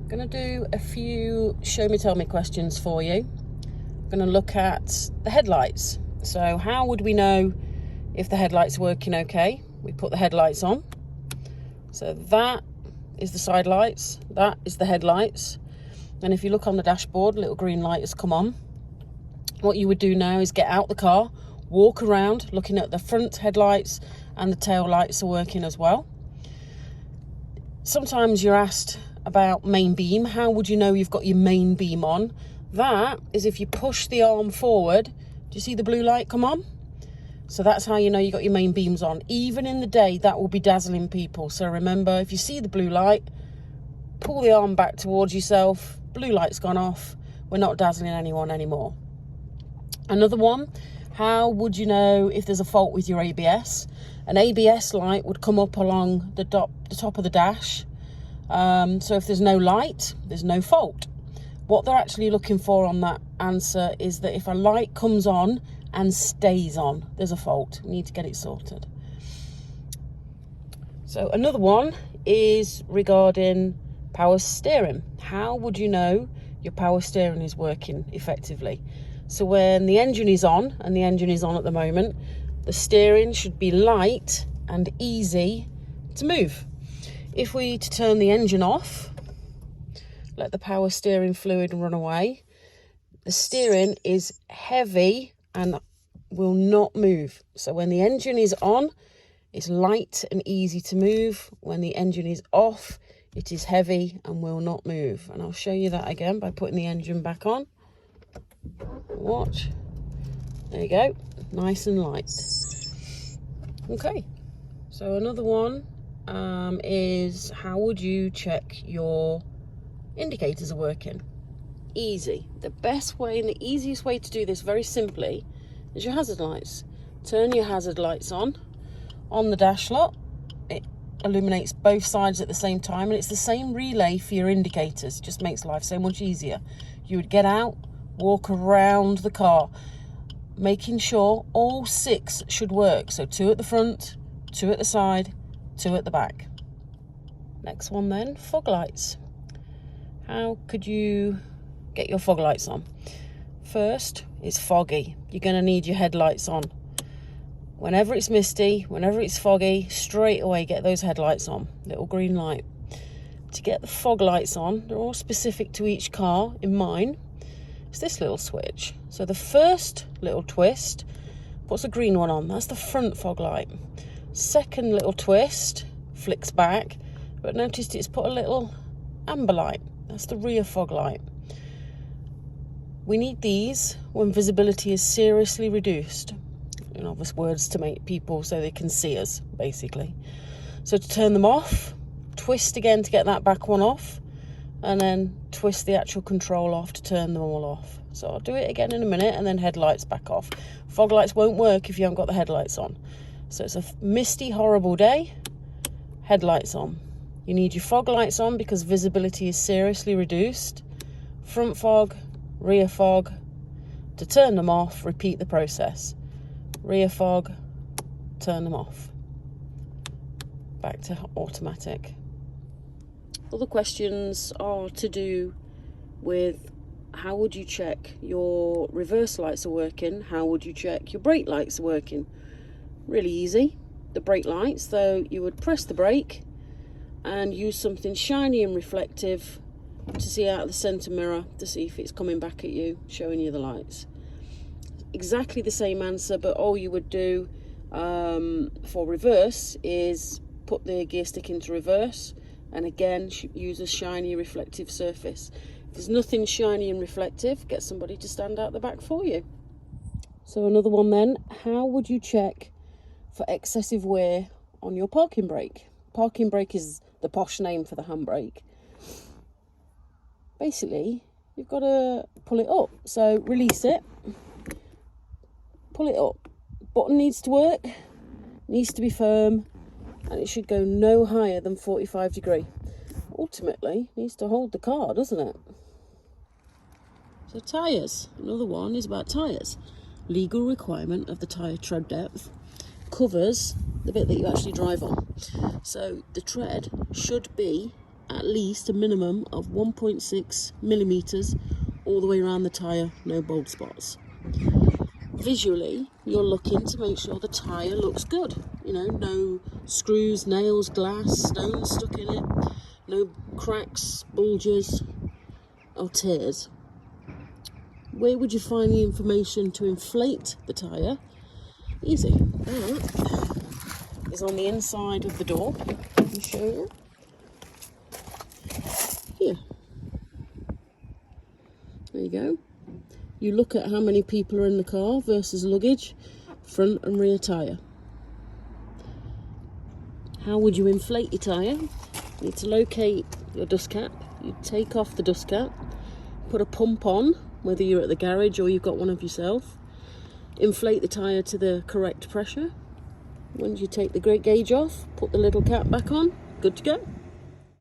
I'm going to do a few show me tell me questions for you. I'm going to look at the headlights. So how would we know if the headlights are working okay? We put the headlights on. So that is the side lights, that is the headlights. And if you look on the dashboard, a little green light has come on. What you would do now is get out the car, walk around looking at the front headlights and the tail lights are working as well. Sometimes you're asked about main beam. How would you know you've got your main beam on? That is if you push the arm forward. Do you see the blue light come on? So that's how you know you got your main beams on. Even in the day, that will be dazzling people. So remember, if you see the blue light, pull the arm back towards yourself. Blue light's gone off. We're not dazzling anyone anymore. Another one, how would you know if there's a fault with your ABS? An ABS light would come up along the top of the dash. So if there's no light, there's no fault. What they're actually looking for on that answer is that if a light comes on and stays on, there's a fault. We need to get it sorted. So another one is regarding power steering. How would you know your power steering is working effectively? So when the engine is on, and the engine is on at the moment, the steering should be light and easy to move. If we to turn the engine off, let the power steering fluid run away, the steering is heavy and will not move. So when the engine is on, it's light and easy to move. When the engine is off, it is heavy and will not move. And I'll show you that again by putting the engine back on. Watch. There you go. Nice and light. Okay. So another one is how would you check your indicators are working? Easy. The best way and the easiest way to do this very simply is your hazard lights. Turn your hazard lights on the dash lot. It illuminates both sides at the same time, and it's the same relay for your indicators. It just makes life so much easier. You would get out, walk around the car, making sure all 6 should work. So 2 at the front, 2 at the side, 2 at the back. Next one then, fog lights. How could you get your fog lights on? First, it's foggy. You're going to need your headlights on. Whenever it's misty, whenever it's foggy, straight away get those headlights on. Little green light. To get the fog lights on, they're all specific to each car. In mine, it's this little switch. So the first little twist puts a green one on. That's the front fog light. Second little twist flicks back, but noticed it's put a little amber light. That's the rear fog light. We need these when visibility is seriously reduced. In obvious words, to make people so they can see us, basically. So to turn them off, twist again to get that back one off, and then twist the actual control off to turn them all off. So I'll do it again in a minute, and then headlights back off. Fog lights won't work if you haven't got the headlights on. So it's a misty, horrible day, headlights on. You need your fog lights on because visibility is seriously reduced. Front fog, rear fog. To turn them off, repeat the process. Rear fog, turn them off. Back to automatic. Other questions are to do with how would you check your reverse lights are working? How would you check your brake lights are working? Really easy. The brake lights, though, you would press the brake and use something shiny and reflective to see out of the centre mirror to see if it's coming back at you, showing you the lights. Exactly the same answer, but all you would do for reverse is put the gear stick into reverse and again use a shiny reflective surface. If there's nothing shiny and reflective, get somebody to stand out the back for you. So another one then, how would you check for excessive wear on your parking brake? Parking brake is the posh name for the handbrake. Basically, you've got to pull it up. So release it, pull it up. Button needs to work, needs to be firm, and it should go no higher than 45 degrees. Ultimately, needs to hold the car, doesn't it? So tyres, another one is about tyres. Legal requirement of the tyre tread depth covers the bit that you actually drive on. So the tread should be at least a minimum of 1.6 millimeters all the way around the tyre, no bald spots. Visually, you're looking to make sure the tyre looks good. You know, no screws, nails, glass, stones stuck in it, no cracks, bulges or tears. Where would you find the information to inflate the tyre? Easy. That is on the inside of the door. Let me show you. Here. There you go. You look at how many people are in the car versus luggage, front and rear tyre. How would you inflate your tyre? You need to locate your dust cap. You take off the dust cap, put a pump on, whether you're at the garage or you've got one of yourself. Inflate the tyre to the correct pressure. Once you take the grate gauge off, put the little cap back on, good to go.